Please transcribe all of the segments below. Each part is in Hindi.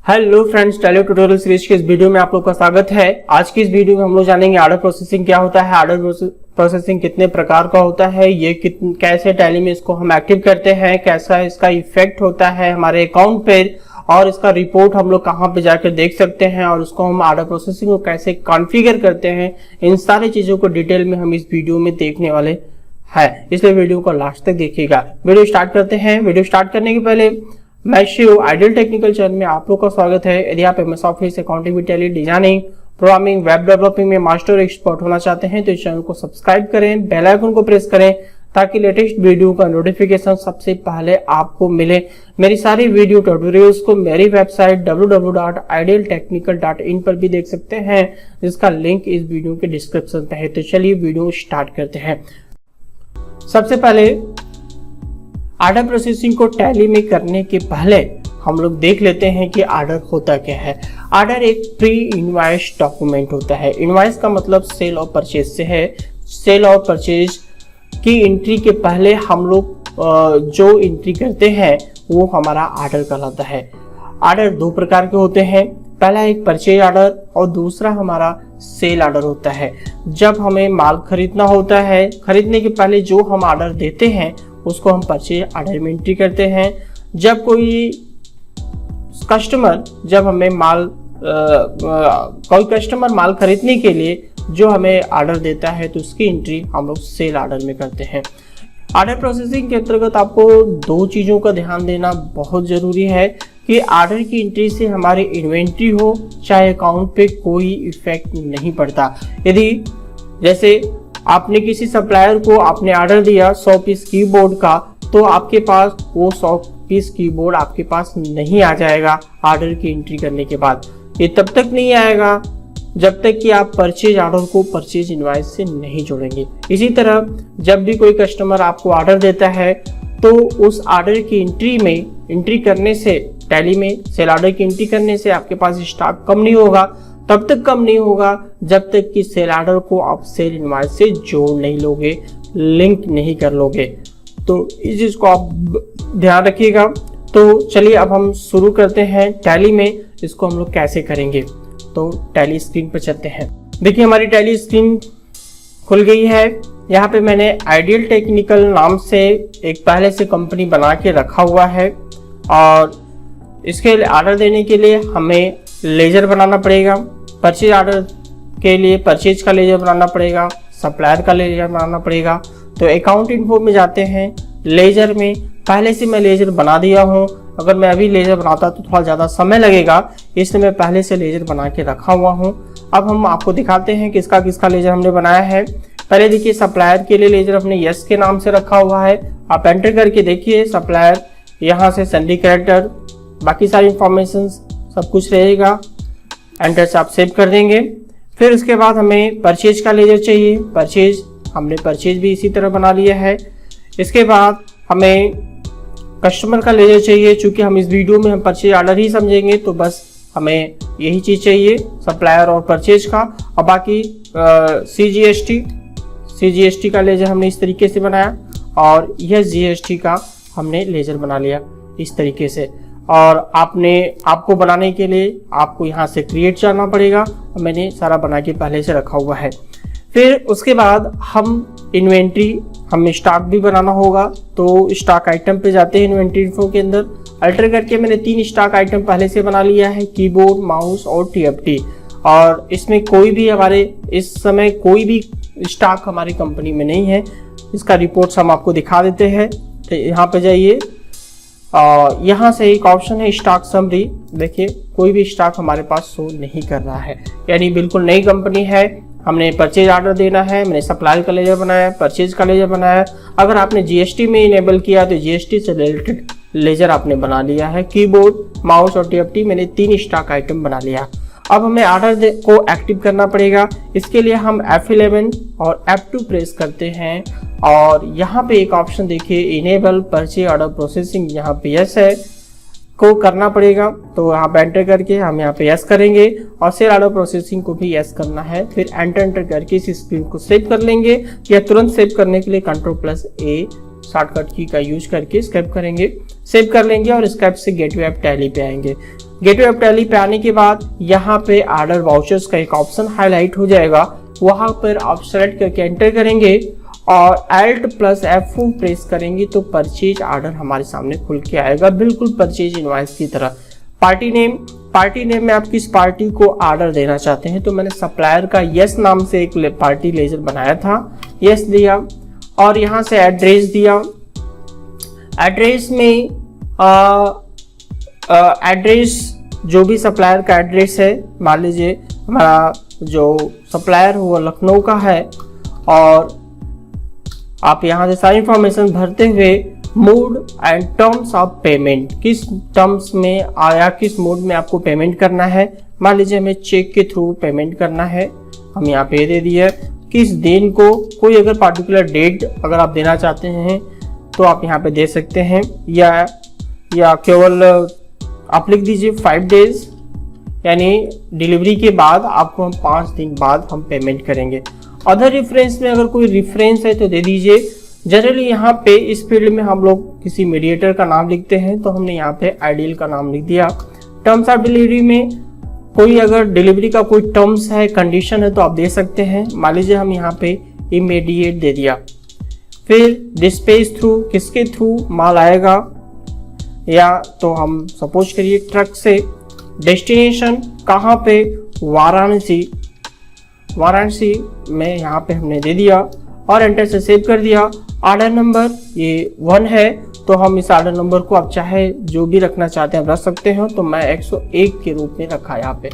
Hello friends, tally tutorial series के इस वीडियो में आप लोग का स्वागत है। आज की इस वीडियो में हम लोग जानेंगे ऑर्डर प्रोसेसिंग क्या होता है, ऑर्डर प्रोसेसिंग कितने प्रकार का होता है, ये कैसे टैली में इसको हम एक्टिव करते हैं, कैसा इसका इफेक्ट होता है हमारे अकाउंट पे, और इसका रिपोर्ट हम लोग कहाँ पे जाकर देख सकते हैं, और उसको हम ऑर्डर प्रोसेसिंग को कैसे कॉन्फ़िगर करते हैं। इन सारी चीजों को डिटेल में हम इस वीडियो में देखने वाले हैं, इसलिए वीडियो को लास्ट तक देखिएगा। वीडियो स्टार्ट करते हैं। वीडियो स्टार्ट करने के पहले मैं शिव आइडियल टेक्निकल चैनल में आप लोग का स्वागत है। यदि आप MS office, accounting, tally, designing, programming, web developing में मास्टर एक्सपर्ट होना चाहते हैं तो इस चैनल को सब्सक्राइब करें, बेल आइकन को प्रेस करें ताकि लेटेस्ट वीडियो का नोटिफिकेशन सबसे पहले आपको मिले। मेरी सारी वीडियो ट्यूटोरियल्स को मेरी वेबसाइट www.idealtechnical.in पर भी देख सकते हैं, जिसका लिंक इस वीडियो के डिस्क्रिप्शन पे है। तो चलिए वीडियो स्टार्ट करते हैं। सबसे पहले ऑर्डर प्रोसेसिंग को टैली में करने के पहले हम लोग देख लेते हैं कि ऑर्डर होता क्या है। ऑर्डर एक प्री इनवॉइस डॉक्यूमेंट होता है। इनवॉइस का मतलब सेल और परचेज से है। सेल और परचेज की एंट्री के पहले हम लोग जो एंट्री करते हैं वो हमारा ऑर्डर कहलाता है। ऑर्डर दो प्रकार के होते हैं, पहला एक परचेज ऑर्डर और दूसरा हमारा सेल ऑर्डर होता है। जब हमें माल खरीदना होता है, खरीदने के पहले जो हम ऑर्डर देते हैं उसको हम परचेज ऑर्डर में एंट्री करते हैं। जब कोई कस्टमर माल खरीदने के लिए जो हमें ऑर्डर देता है तो उसकी एंट्री हम लोग सेल ऑर्डर में करते हैं। ऑर्डर प्रोसेसिंग के अंतर्गत आपको दो चीज़ों का ध्यान देना बहुत ज़रूरी है कि ऑर्डर की एंट्री से हमारी इन्वेंट्री हो चाहे अकाउंट पे कोई इफेक्ट नहीं पड़ता। यदि जैसे आपने किसी सप्लायर को आपने ऑर्डर दिया 100 पीस कीबोर्ड का, तो आपके पास वो 100 पीस कीबोर्ड आपके पास नहीं आ जाएगा ऑर्डर की एंट्री करने के बाद। ये तब तक नहीं आएगा जब तक कि आप परचेज ऑर्डर को परचेज इनवॉइस से नहीं जोड़ेंगे। इसी तरह जब भी कोई कस्टमर आपको ऑर्डर देता है तो उस ऑर्डर की एंट्री करने से, टैली में सेल ऑर्डर की एंट्री करने से आपके पास स्टॉक कम नहीं होगा। तब तक कम नहीं होगा जब तक कि सेल ऑर्डर को आप सेल इनवॉइस से जोड़ नहीं लोगे, लिंक नहीं कर लोगे। तो इस चीज को आप ध्यान रखिएगा। तो चलिए अब हम शुरू करते हैं टैली में इसको हम लोग कैसे करेंगे। तो टैली स्क्रीन पर चलते हैं। देखिए हमारी टैली स्क्रीन खुल गई है। यहाँ पे मैंने आइडियल टेक्निकल नाम से एक पहले से कंपनी बना के रखा हुआ है, और इसके ऑर्डर देने के लिए हमें लेजर बनाना पड़ेगा। परचेज ऑर्डर के लिए परचेज का लेजर बनाना पड़ेगा, सप्लायर का लेजर बनाना पड़ेगा। तो अकाउंट इन्फो में जाते हैं। लेजर में पहले से मैं लेजर बना दिया हूँ। अगर मैं अभी लेजर बनाता तो थोड़ा ज़्यादा समय लगेगा, इसलिए मैं पहले से लेजर बना के रखा हुआ हूँ। अब हम आपको दिखाते हैं किसका किसका लेजर हमने बनाया है। पहले देखिए सप्लायर के लिए लेजर अपने यस के नाम से रखा हुआ है। आप एंटर करके देखिए सप्लायर, यहाँ से संडी कैरेक्टर, बाकी सारी इंफॉर्मेशन सब कुछ रहेगा। एंटर से आप सेव कर देंगे। फिर उसके बाद हमें परचेज का लेजर चाहिए। हमने परचेज भी इसी तरह बना लिया है। इसके बाद हमें कस्टमर का लेजर चाहिए। चूंकि हम इस वीडियो में हम परचेज ऑर्डर ही समझेंगे तो बस हमें यही चीज़ चाहिए, सप्लायर और परचेज का। और बाकी CGST का लेजर हमने इस तरीके से बनाया, और यह GST का हमने लेजर बना लिया इस तरीके से। और आपको बनाने के लिए आपको यहाँ से क्रिएट जाना पड़ेगा, और मैंने सारा बना के पहले से रखा हुआ है। फिर उसके बाद हमें स्टॉक भी बनाना होगा। तो स्टॉक आइटम पे जाते हैं इन्वेंट्री इन्फो के अंदर। अल्टर करके मैंने 3 स्टॉक आइटम पहले से बना लिया है, कीबोर्ड, माउस और TFT। और इसमें इस समय कोई भी स्टॉक हमारी कंपनी में नहीं है। इसका रिपोर्ट्स हम आपको दिखा देते हैं। तो यहाँ पे जाइए, यहाँ से एक ऑप्शन है स्टॉक समरी। देखिए कोई भी स्टॉक हमारे पास शो नहीं कर रहा है, यानी बिल्कुल नई कंपनी है। हमने परचेज ऑर्डर देना है, मैंने सप्लायर का लेजर बनाया, परचेज का लेजर बनाया। अगर आपने GST में इनेबल किया तो GST से रिलेटेड लेजर आपने बना लिया है। कीबोर्ड, माउस और TFT मैंने 3 स्टॉक आइटम बना लिया। अब हमें ऑर्डर को एक्टिव करना पड़ेगा। इसके लिए हम F11 और F2 प्रेस करते हैं, और यहाँ पे एक ऑप्शन देखिए इनेबल परचेज ऑर्डर प्रोसेसिंग, यहाँ पे यस है को करना पड़ेगा। तो यहाँ पे एंटर करके हम यहाँ पे यस करेंगे, और सेल ऑर्डर प्रोसेसिंग को भी यस करना है। फिर एंटर करके इस स्क्रीन को सेव कर लेंगे, या तुरंत सेव करने के लिए Ctrl+A शॉर्टकट की का यूज करके स्केप करेंगे, सेव कर लेंगे और स्केप से गेटवे ऐप टैली पे आएंगे। गेटवे ऑफ टैली पे आने के बाद यहाँ पे ऑर्डर वाउचर्स का एक ऑप्शन हाईलाइट हो जाएगा, वहां पर आप सेलेक्ट करके एंटर करेंगे और Alt+F4 प्रेस करेंगे तो परचेज ऑर्डर हमारे सामने खुल के आएगा, बिल्कुल परचेज इनवॉइस की तरह। पार्टी नेम में आप किस पार्टी को ऑर्डर देना चाहते हैं, तो मैंने सप्लायर का यस नाम से एक पार्टी लेजर बनाया था, यस दिया और यहाँ से एड्रेस दिया। एड्रेस में एड्रेस जो भी सप्लायर का एड्रेस है, मान लीजिए हमारा जो सप्लायर वो लखनऊ का है और आप यहाँ से सारी इंफॉर्मेशन भरते हुए mode and terms of payment, किस टर्म्स में आया, किस मोड में आपको पेमेंट करना है। मान लीजिए हमें चेक के थ्रू पेमेंट करना है, हम यहाँ पे दे दिया किस दिन को, कोई अगर पार्टिकुलर डेट अगर आप देना चाहते हैं तो आप यहाँ पे दे सकते हैं, या केवल आप लिख दीजिए 5 डेज, यानी डिलीवरी के बाद आपको हम 5 दिन बाद हम पेमेंट करेंगे। अदर रेफरेंस में अगर कोई रेफरेंस है तो दे दीजिए। जनरली यहाँ पे इस फील्ड में हम लोग किसी मीडिएटर का नाम लिखते हैं तो हमने यहाँ पे आइडियल का नाम लिख दिया। टर्म्स ऑफ डिलीवरी में कोई अगर डिलीवरी का कोई टर्म्स है, कंडीशन है तो आप दे सकते हैं। मान लीजिए हम यहाँ पे इमीडिएट दे दिया। फिर डिस्पैच थ्रू, किसके थ्रू माल आएगा, या तो हम सपोज करिए ट्रक से। डेस्टिनेशन कहाँ पे, वाराणसी में यहाँ पे हमने दे दिया और एंटर से सेव कर दिया। ऑर्डर नंबर ये 1 है तो हम इस ऑर्डर नंबर को आप चाहे जो भी रखना चाहते हैं रख सकते हो, तो मैं 101 के रूप में रखा यहाँ पे।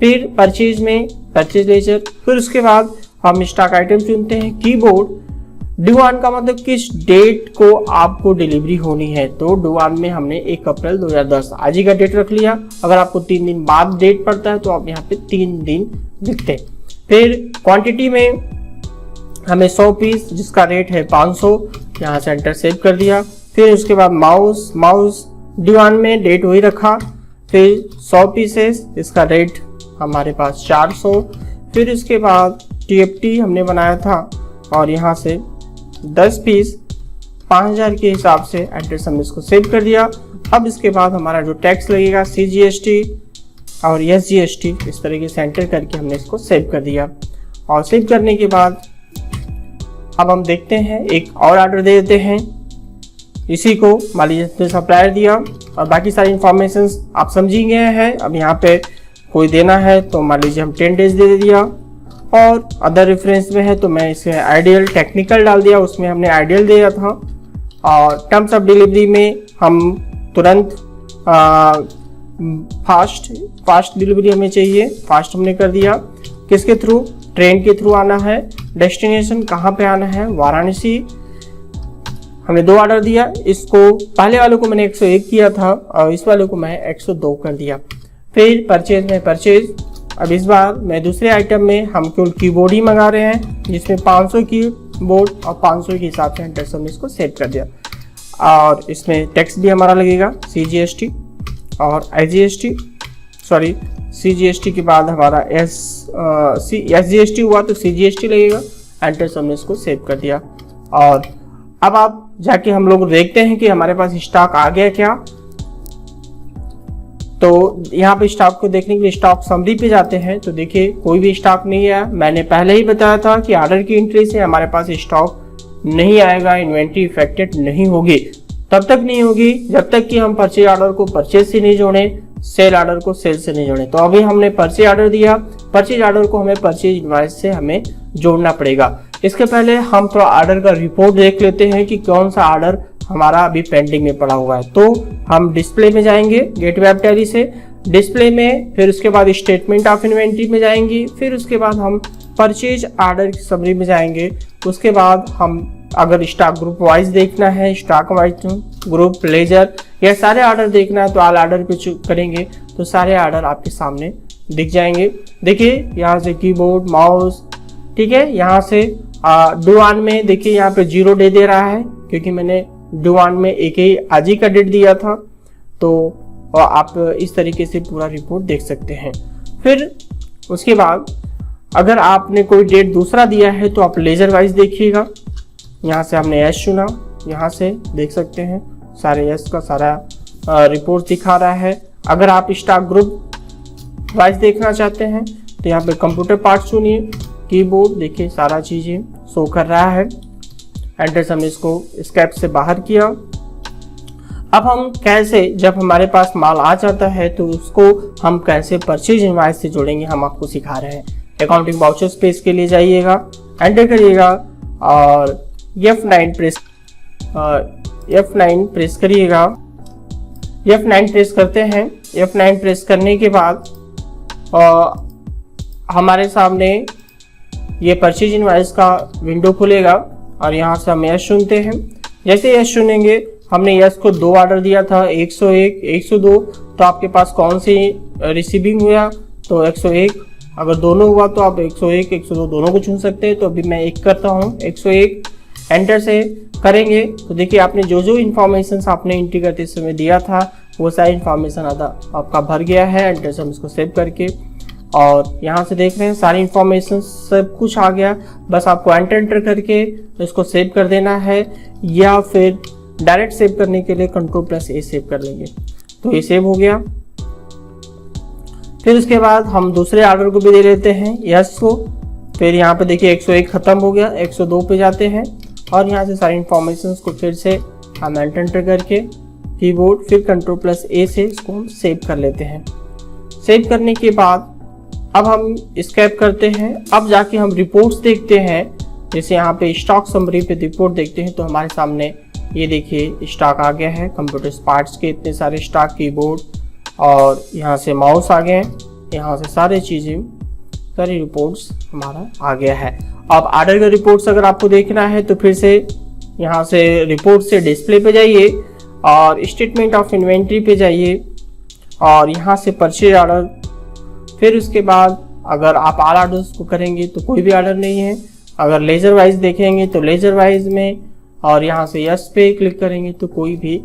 फिर परचेज में परचेज लेजर, फिर उसके बाद हम स्टॉक आइटम चुनते हैं। कीबोर्ड ड्यू ऑन का मतलब किस डेट को आपको डिलीवरी होनी है, तो ड्यू ऑन में हमने 1 अप्रैल 2010 आज ही का डेट रख लिया। अगर आपको 3 दिन बाद डेट पड़ता है तो आप यहाँ पे 3 दिन लिखते। फिर क्वांटिटी में हमें 100 पीस जिसका रेट है 500, यहाँ से एंटर सेव कर दिया। फिर उसके बाद माउस ड्यू ऑन में डेट वही रखा। फिर 100 पीसेस इसका रेट हमारे पास 400। फिर उसके बाद TFT हमने बनाया था और यहाँ से 10 पीस 5000 के हिसाब से एड्रेस हमने इसको सेव कर दिया। अब इसके बाद हमारा जो टैक्स लगेगा CGST और SGST इस तरीके से एंटर करके हमने इसको सेव कर दिया। और सेव करने के बाद अब हम देखते हैं एक और ऑर्डर दे देते हैं इसी को। मान लीजिए सप्लायर दिया और बाकी सारी इंफॉर्मेशन आप समझी गए हैं। अब यहाँ पे कोई देना है तो मान लीजिए हम 10 डेज दे दिया। और अदर रेफरेंस में है तो मैं इसे आइडियल टेक्निकल डाल दिया, उसमें हमने आइडियल दिया था। और टर्म्स ऑफ डिलीवरी में हम तुरंत फास्ट डिलीवरी हमें चाहिए, फास्ट हमने कर दिया। किसके थ्रू, ट्रेन के थ्रू आना है। डेस्टिनेशन कहाँ पे आना है, वाराणसी। हमने 2 ऑर्डर दिया, इसको पहले वाले को मैंने 101 किया था और इस वाले को मैं 102 कर दिया। फिर परचेज में परचेज, अब इस बार मैं दूसरे आइटम में हम केवल कीबोर्ड ही मंगा रहे हैं जिसमें 500 कीबोर्ड और 500 के हिसाब से एंटर से हमने इसको सेट कर दिया। और इसमें टैक्स भी हमारा लगेगा CGST और SGST, सॉरी CGST के बाद हमारा SGST हुआ तो CGST लगेगा। एंटर से हमने इसको सेव कर दिया। और अब आप जाके हम लोग देखते हैं कि हमारे पास स्टॉक आ गया क्या। तो यहाँ पे स्टॉक को देखने के लिए स्टॉक समरी पे जाते हैं तो देखिए कोई भी स्टॉक नहीं आया। मैंने पहले ही बताया था कि ऑर्डर की एंट्री से हमारे पास स्टॉक नहीं आएगा, इन्वेंट्री इफेक्टेड नहीं होगी। तब तक नहीं होगी जब तक कि हम परचेज ऑर्डर को परचेज से नहीं जोड़ें, सेल ऑर्डर को सेल से नहीं जोड़ें। तो अभी हमने परचेज ऑर्डर दिया, परचेज ऑर्डर को हमें परचेज इनवॉइस से हमें जोड़ना पड़ेगा। इसके पहले हम थोड़ा ऑर्डर का रिपोर्ट देख लेते हैं कि कौन सा ऑर्डर हमारा अभी पेंडिंग में पड़ा हुआ है। तो हम डिस्प्ले में जाएंगे, गेटवे ऑफ टैली से डिस्प्ले में, फिर उसके बाद स्टेटमेंट ऑफ इन्वेंट्री में जाएंगे, फिर उसके बाद हम परचेज ऑर्डर की समरी में जाएंगे। उसके बाद हम अगर स्टॉक ग्रुप वाइज देखना है, स्टॉक वाइज ग्रुप लेजर या सारे ऑर्डर देखना है तो ऑल ऑर्डर पे करेंगे तो सारे ऑर्डर आपके सामने दिख जाएंगे। देखिए यहाँ से कीबोर्ड, माउस, ठीक है। यहाँ से ड्यू ऑन में देखिए यहाँ पे 0 डे दे रहा है क्योंकि मैंने ड्यू ऑन में एक ही आज ही का डेट दिया था। तो आप इस तरीके से पूरा रिपोर्ट देख सकते हैं। फिर उसके बाद अगर आपने कोई डेट दूसरा दिया है तो आप लेजर वाइज देखिएगा। यहाँ से हमने एस चुना, यहाँ से देख सकते हैं सारे एस का सारा रिपोर्ट दिखा रहा है। अगर आप स्टॉक ग्रुप वाइज देखना चाहते हैं तो यहाँ पे कंप्यूटर पार्ट चुनिए, कीबोर्ड देखिए सारा चीजें शो कर रहा है। एंटर से हमने इसको स्केप से बाहर किया। अब हम कैसे, जब हमारे पास माल आ जाता है तो उसको हम कैसे परचेज इनवॉइस से जोड़ेंगे, हम आपको सिखा रहे हैं। अकाउंटिंग वाउचर्स पेज के लिए जाइएगा, एंटर करिएगा और F9 प्रेस करिएगा। F9 प्रेस करते हैं। F9 प्रेस करने के बाद हमारे सामने ये परचेज इनवॉइस का विंडो खुलेगा और यहाँ से हम यस चुनते हैं। जैसे यस चुनेंगे, हमने यस को 2 ऑर्डर दिया था, 101, 102, तो आपके पास कौन सी रिसीविंग हुआ, तो 101। अगर दोनों हुआ तो आप 101, 102 दोनों को चुन सकते हैं। तो अभी मैं एक करता हूँ, 101। एंटर से करेंगे तो देखिए आपने जो जो इन्फॉर्मेशन आपने एंट्री करते समय दिया था वो सारी इन्फॉर्मेशन आधा आपका भर गया है। एंटर से हम इसको सेव करके, और यहाँ से देख रहे हैं सारी इन्फॉर्मेशन सब कुछ आ गया। बस आपको एंटर करके इसको सेव कर देना है, या फिर डायरेक्ट सेव करने के लिए Ctrl+A सेव कर लेंगे। तो ये सेव हो गया। फिर उसके बाद हम दूसरे ऑर्डर को भी दे लेते हैं यस को। फिर यहाँ पे देखिए 101 खत्म हो गया, 102 पे जाते हैं और यहाँ से सारी इन्फॉर्मेशन को फिर से हम एंटर करके कीबोर्ड फिर Ctrl+A से इसको हम सेव कर लेते हैं। सेव करने के बाद अब हम स्केप करते हैं। अब जाके हम रिपोर्ट्स देखते हैं। जैसे यहाँ पे स्टॉक समरी पे रिपोर्ट देखते हैं तो हमारे सामने ये देखिए स्टॉक आ गया है, कंप्यूटर पार्ट्स के इतने सारे स्टॉक, कीबोर्ड और यहाँ से माउस आ गए हैं। यहाँ से सारी चीज़ें, सारी रिपोर्ट्स हमारा आ गया है। अब ऑर्डर का रिपोर्ट्स अगर आपको देखना है तो फिर से यहाँ से रिपोर्ट से डिस्प्ले पे जाइए और स्टेटमेंट ऑफ इन्वेंट्री पे जाइए और यहाँ से परचेज ऑर्डर। फिर उसके बाद अगर आप ऑल ऑर्डर्स को करेंगे तो कोई भी ऑर्डर नहीं है। अगर लेजर वाइज देखेंगे तो लेजर वाइज में, और यहाँ से यस पे क्लिक करेंगे तो कोई भी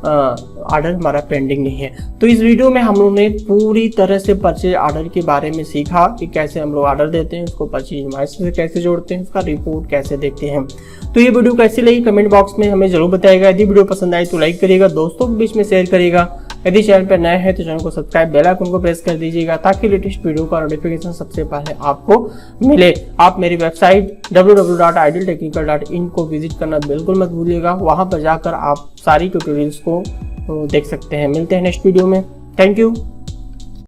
ऑर्डर हमारा पेंडिंग नहीं है। तो इस वीडियो में हम लोगों ने पूरी तरह से परचेज ऑर्डर के बारे में सीखा कि कैसे हम लोग ऑर्डर देते हैं, उसको परचेज इनवॉइस से कैसे जोड़ते हैं, उसका रिपोर्ट कैसे देखते हैं। तो ये वीडियो कैसी लगी कमेंट बॉक्स में हमें जरूर बताइएगा। यदि वीडियो पसंद आए तो लाइक करिएगा, दोस्तों के बीच में शेयर करिएगा। यदि चैनल पर नए हैं तो चैनल को सब्सक्राइब, बेल आइकन को प्रेस कर दीजिएगा ताकि लेटेस्ट वीडियो का नोटिफिकेशन सबसे पहले आपको मिले। आप मेरी वेबसाइट www.idealtechnical.in को विजिट करना बिल्कुल मत भूलिएगा। वहां पर जाकर आप सारी ट्यूटोरियल्स को देख सकते हैं। मिलते हैं नेक्स्ट वीडियो में। Thank you.